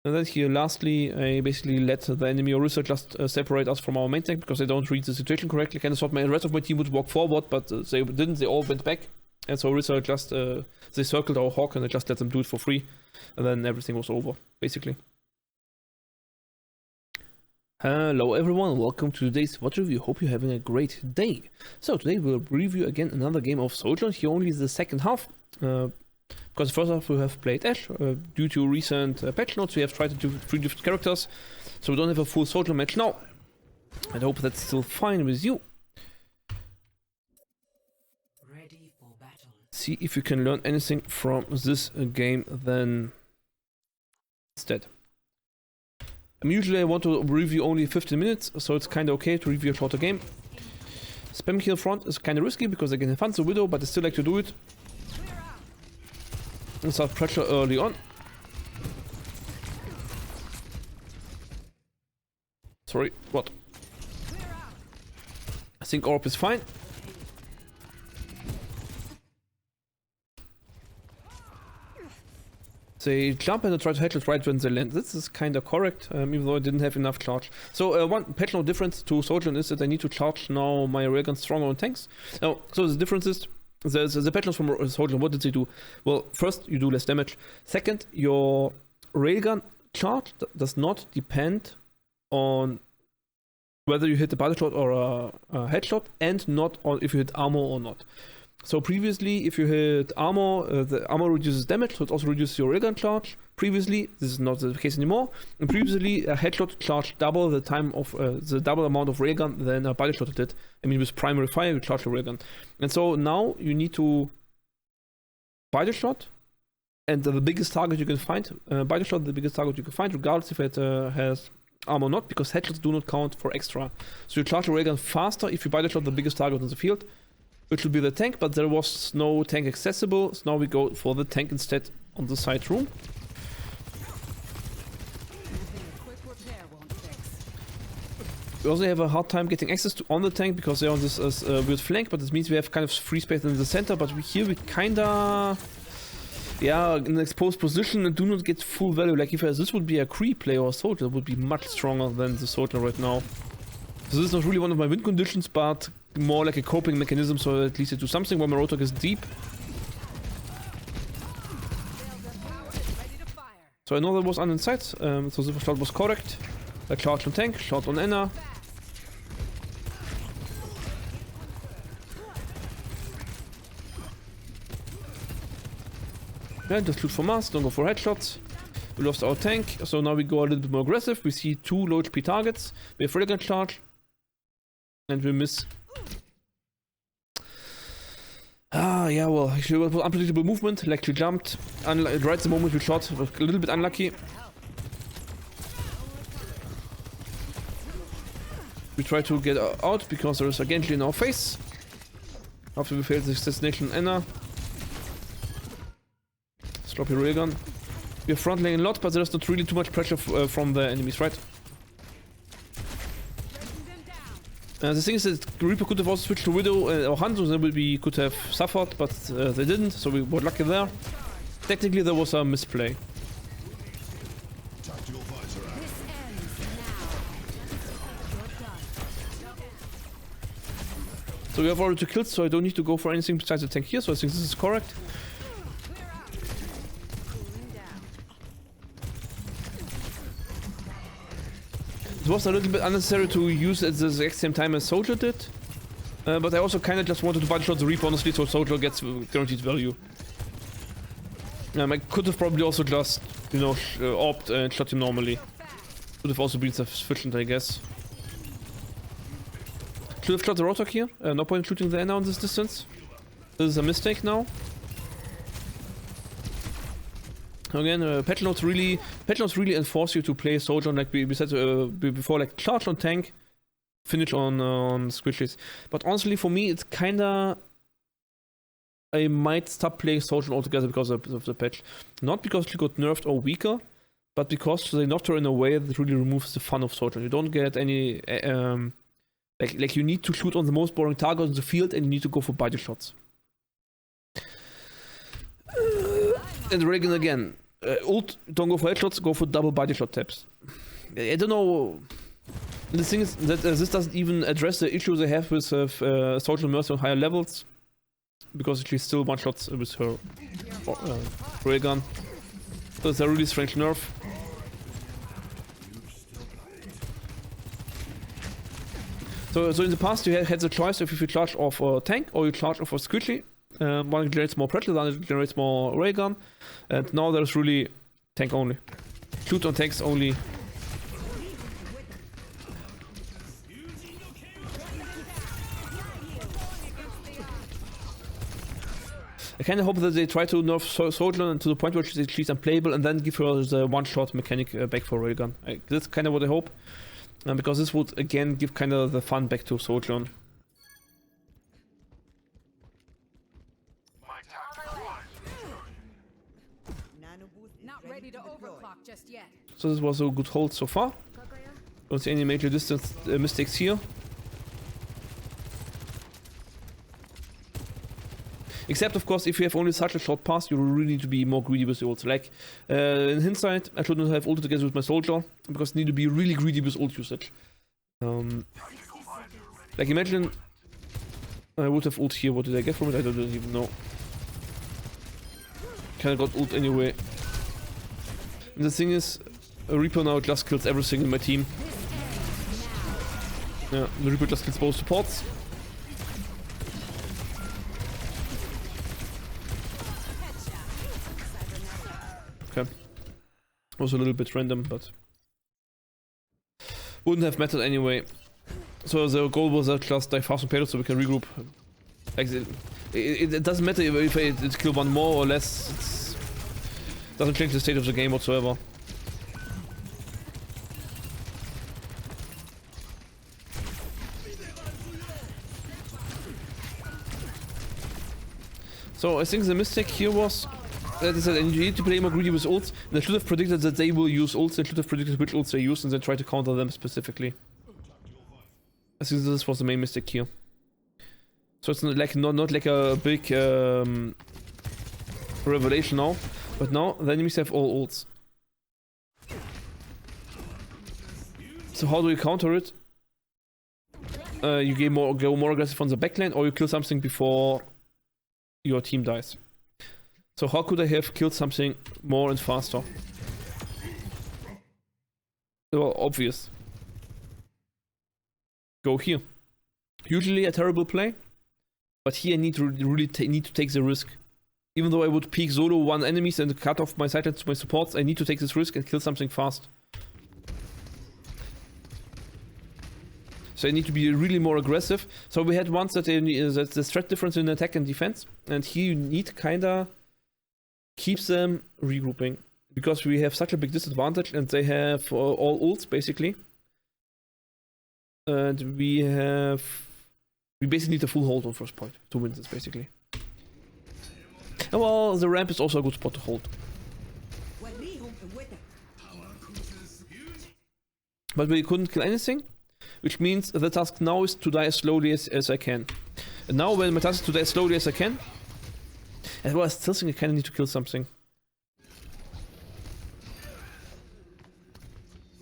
And then here, lastly, I basically let the enemy Orisa just separate us from our main tank because they don't read the situation correctly. Kind of thought the rest of my team would walk forward, but they didn't. They all went back. And so Orisa just, they circled our Hawk and I just let them do it for free. And then everything was over, basically. Hello everyone, welcome to today's watch review. Hope you're having a great day. So today we'll review again another game of Sojourn. Here only the second half. Because the first half we have played Ash. Due to recent patch notes, we have tried to do 3 different characters. So we don't have a full Sojourn match now. I hope that's still fine with you. Ready for battle. See if you can learn anything from this game then instead. Usually I want to review only 15 minutes, so it's kinda okay to review a shorter game. Spam kill front is kinda risky because I can fund the Widow, but I still like to do it. And start pressure early on. Sorry, what? I think Orb is fine. They jump and try to headshot right when they land. This is kinda correct, even though I didn't have enough charge. So one patch note difference to Sojourn is that I need to charge now my railgun stronger on tanks. Now, so the difference is, the patch notes from Sojourn, what did they do? Well, first, you do less damage. Second, your railgun charge does not depend on whether you hit a body shot or a headshot, and not on if you hit armor or not. So previously, if you hit armor, the armor reduces damage, so it also reduces your railgun charge. Previously, this is not the case anymore. And previously, a headshot charged double the time of the double amount of railgun than a body shot did. I mean, with primary fire, you charge your railgun. And so now you need to body shot, and the biggest target you can find, body shot, the biggest target you can find, regardless if it has armor or not, because headshots do not count for extra. So you charge your railgun faster if you body shot the biggest target on the field, which will be the tank, but there was no tank accessible, so now we go for the tank instead on the side room. We also have a hard time getting access to on the tank because they're on this weird flank, but this means we have kind of free space in the center, but here we kinda, yeah, in an exposed position and do not get full value. Like if this would be a creep player or soldier, it would be much stronger than the soldier right now. So this is not really one of my win conditions, but more like a coping mechanism, so at least I do something when my rotor is deep. So I know that was on inside, so the shot was correct. I charged on tank, shot on Enna. Yeah, just loot for mass, don't go for headshots. We lost our tank, so now we go a little bit more aggressive. We see 2 low HP targets. We have railgun charge. And we miss. Yeah, well, actually it was unpredictable movement, like she jumped, right the moment we shot, was a little bit unlucky. We try to get out because there is a Genji in our face. After we failed the assassination on Enna. Sloppy railgun. We are front laning a lot, but there's not really too much pressure from the enemies, right? The thing is that Reaper could have also switched to Widow or Hunt, so then we could have suffered, but they didn't, so we were lucky there. Technically there was a misplay. So we have already 2 kills, so I don't need to go for anything besides the tank here, so I think this is correct. It was a little bit unnecessary to use at the exact same time as Soldier did, but I also kind of just wanted to body shot the Reaper honestly, so Soldier gets guaranteed value. I could have probably also just, you know, opt and shot him normally. Would have also been sufficient, I guess. Should have shot the Rotok here. No point in shooting the Enna on this distance. This is a mistake now. Again, patch notes really enforce you to play Sojourn like we said before, like charge on tank, finish on squishes. But honestly, for me, it's kinda, I might stop playing Sojourn altogether because of the patch. Not because she got nerfed or weaker, but because they nerfed her in a way that really removes the fun of Sojourn. You don't get any like you need to shoot on the most boring target on the field, and you need to go for body shots. And Reagan again. ult, don't go for headshots, go for double body shot taps. I don't know. The thing is that this doesn't even address the issue they have with Social Mercy on higher levels, because she's still one shots with her railgun. So it's a really strange nerf. So in the past you had the choice if you charge off a tank or you charge off a squishy. One generates more pressure, the other generates more railgun, and now there's really tank only. Shoot on tanks only. I kinda hope that they try to nerf Sojourn to the point where she's unplayable and then give her the one-shot mechanic back for railgun. That's kinda what I hope. Because this would again give kinda the fun back to Sojourn. Not ready to overclock just yet. So this was a good hold so far. Don't see any major distance mistakes here. Except, of course, if you have only such a short pass, you really need to be more greedy with the ults. Like, in hindsight, I shouldn't have ulted together with my soldier, because I need to be really greedy with ult usage. Like, imagine I would have ult here. What did I get from it? I don't even know. Kinda got ult anyway. And the thing is, a Reaper now just kills everything in my team. Yeah, the Reaper just kills both supports. Okay. Was a little bit random, but wouldn't have mattered anyway. So the goal was just die fast and payload so we can regroup. Like it doesn't matter if it kill one more or less. It doesn't change the state of the game whatsoever. So I think the mistake here was that is that you need to play more greedy with ults, and I should have predicted that they will use ults and should have predicted which ults they use and then try to counter them specifically. I think this was the main mistake here. So it's not like a big revelation now, but now the enemies have all ults. So how do you counter it? You go more aggressive on the backline, or you kill something before your team dies. So how could I have killed something more and faster? Well, obvious. Go here. Usually a terrible play, but here I need to really take the risk. Even though I would peek solo one enemies and cut off my sightlines to my supports, I need to take this risk and kill something fast. So I need to be really more aggressive. So we had once that that's the threat difference in attack and defense, and here you need kinda keep them regrouping, because we have such a big disadvantage and they have all ults basically. And we basically need a full hold on first point to win this basically. And well, the ramp is also a good spot to hold. But we couldn't kill anything, which means the task now is to die as slowly as I can. And now when my task is to die as slowly as I can, as well, I still think I kinda need to kill something.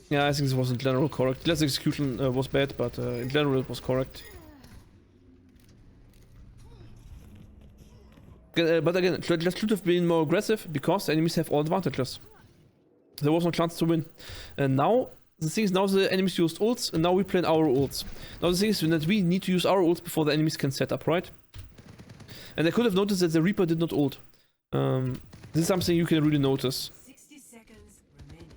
Yeah, I think this was in general correct. Last execution was bad, but in general it was correct. But again, just should have been more aggressive, because the enemies have all advantages. There was no chance to win. And now, the thing is, now the enemies used ults, and now we plan our ults. Now the thing is that we need to use our ults before the enemies can set up, right? And I could have noticed that the Reaper did not ult. This is something you can really notice. 60 seconds remaining.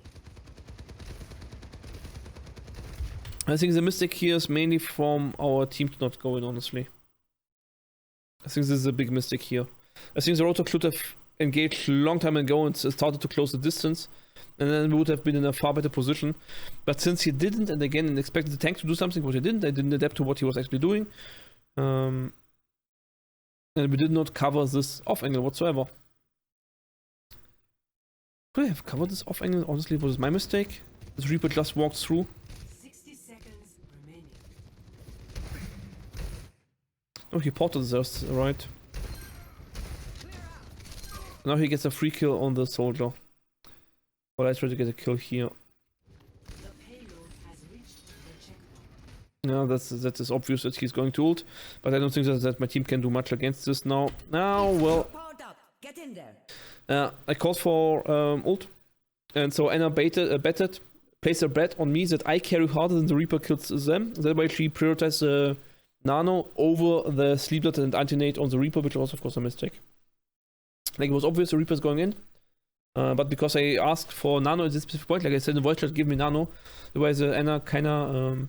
I think the mistake here is mainly from our team to not go in, honestly. I think this is a big mistake here. I think the Rotor should have engaged a long time ago and started to close the distance, and then we would have been in a far better position. But since he didn't, and again expected the tank to do something, what he didn't, I didn't adapt to what he was actually doing. And we did not cover this off angle whatsoever. Could I have covered this off angle? Honestly, was my mistake. This Reaper just walked through. 60 seconds remaining. Oh, he ported this, right. Now he gets a free kill on the soldier. While I try to get a kill here. The payload has reached the checkpoint. No, that is obvious that he's going to ult, but I don't think that my team can do much against this now. Now, well, Powered up. Get in there. I called for ult, and so Anna betted, placed a bet on me that I carry harder than the Reaper kills them. That way she prioritized Nano over the Sleep and Anti-Nade on the Reaper, which was of course a mistake. Like, it was obvious the Reaper's going in, but because I asked for Nano at this specific point, like I said in the voice chat, give me Nano, otherwise Anna kinda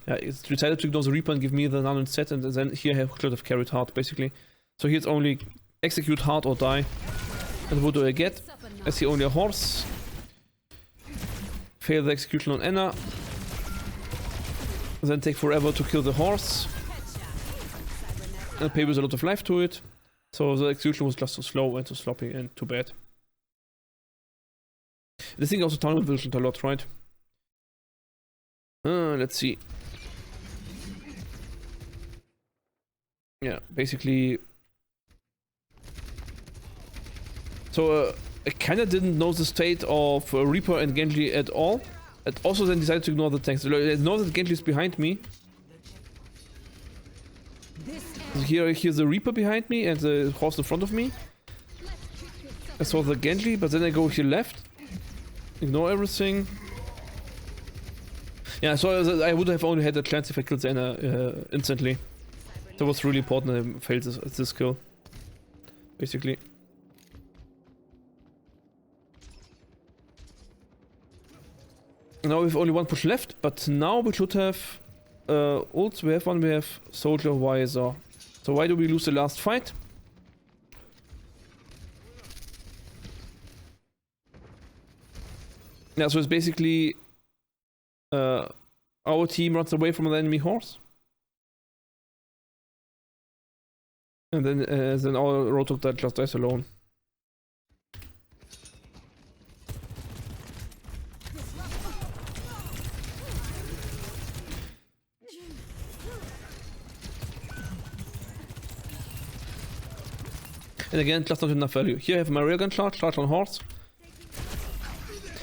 it's decided to ignore the Reaper and give me the Nano instead, and then here I could have carried hard, basically. So here it's only execute hard or die. And what do I get? I see only a horse. Fail the execution on Anna. Then take forever to kill the horse. And pay with a lot of life to it. So the execution was just too slow and too sloppy and too bad. This thing also tunnel visioned a lot, right? Let's see. Yeah, basically. So I kinda didn't know the state of Reaper and Genji at all. And also then decided to ignore the tanks. I know that Genji is behind me. Here's the Reaper behind me and the horse in front of me. I saw the Genji, but then I go here left. Ignore everything. Yeah, so I would have only had a chance if I killed Zena instantly. That was really important. I failed this kill, basically. Now we have only one push left, but now we should have ults. We have one, we have Soldier, Visor. So why do we lose the last fight? Yeah, so it's basically our team runs away from the enemy horse. And then our Rotok that just dies alone. And again, just not enough value. Here I have my railgun charge on horse.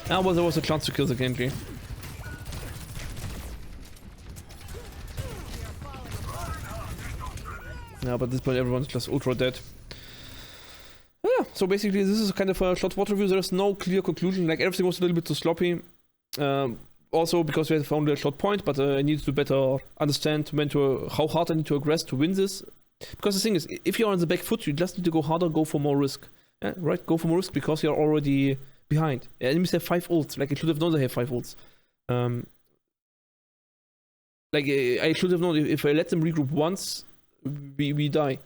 Well, there was a chance to kill the Genji. Yeah, but at this point everyone's just ultra dead. Yeah, so basically this is kind of a short water review. There's no clear conclusion, like everything was a little bit too sloppy. Also because we have only a short point, but I need to better understand how hard I need to aggress to win this. Because the thing is, if you're on the back foot, you just need to go harder, go for more risk. Yeah, right? Go for more risk because you're already behind. Enemies have 5 ults. Like, I should have known they have 5 ults. Like, I should have known if I let them regroup once, we die.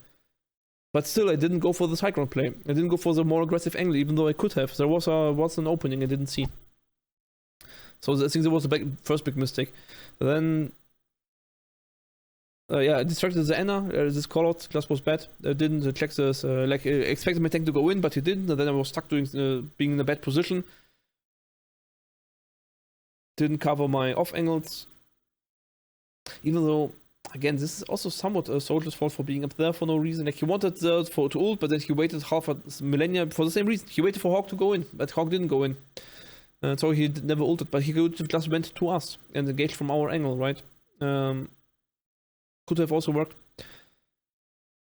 But still, I didn't go for the high ground play. I didn't go for the more aggressive angle, even though I could have. There was an opening I didn't see. So I think that was the first big mistake. Then... yeah, I distracted the Anna. This callout just was bad. I didn't check this. I expected my tank to go in, but he didn't. And then I was stuck doing being in a bad position. Didn't cover my off angles. Even though, again, this is also somewhat a Soldier's fault for being up there for no reason. Like, he wanted to ult, but then he waited half a millennia for the same reason. He waited for Hawk to go in, but Hawk didn't go in. So he never ulted, but he could have just went to us and engaged from our angle, right? Could have also worked.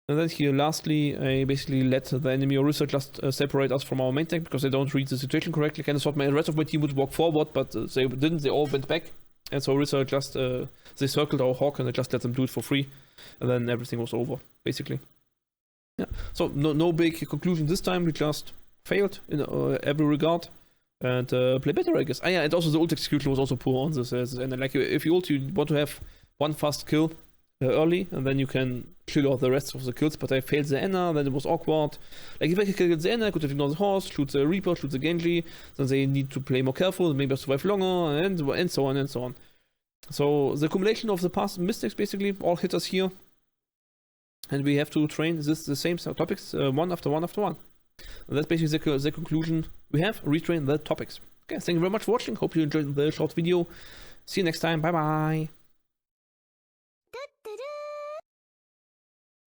And then here, lastly, I basically let the enemy Orisa just separate us from our main tank because they don't read the situation correctly. Kind of thought the rest of my team would walk forward, but they didn't. They all went back. And so Orisa just, they circled our Hawk and I just let them do it for free. And then everything was over, basically. Yeah. So no big conclusion this time. We just failed in every regard. And play better, I guess. Yeah, and also the ult execution was also poor on this. And like, if you ult, you want to have one fast kill early, and then you can kill all the rest of the kills, but I failed the Anna, then it was awkward. Like, if I could kill the Anna, I could have ignored the horse, shoot the Reaper, shoot the Genji, then they need to play more careful, maybe survive longer, and so on and so on. So the accumulation of the past mistakes basically all hit us here, and we have to train the same topics one after one after one. And that's basically the conclusion we have, retrain the topics. Okay, thank you very much for watching, hope you enjoyed the short video. See you next time, bye bye!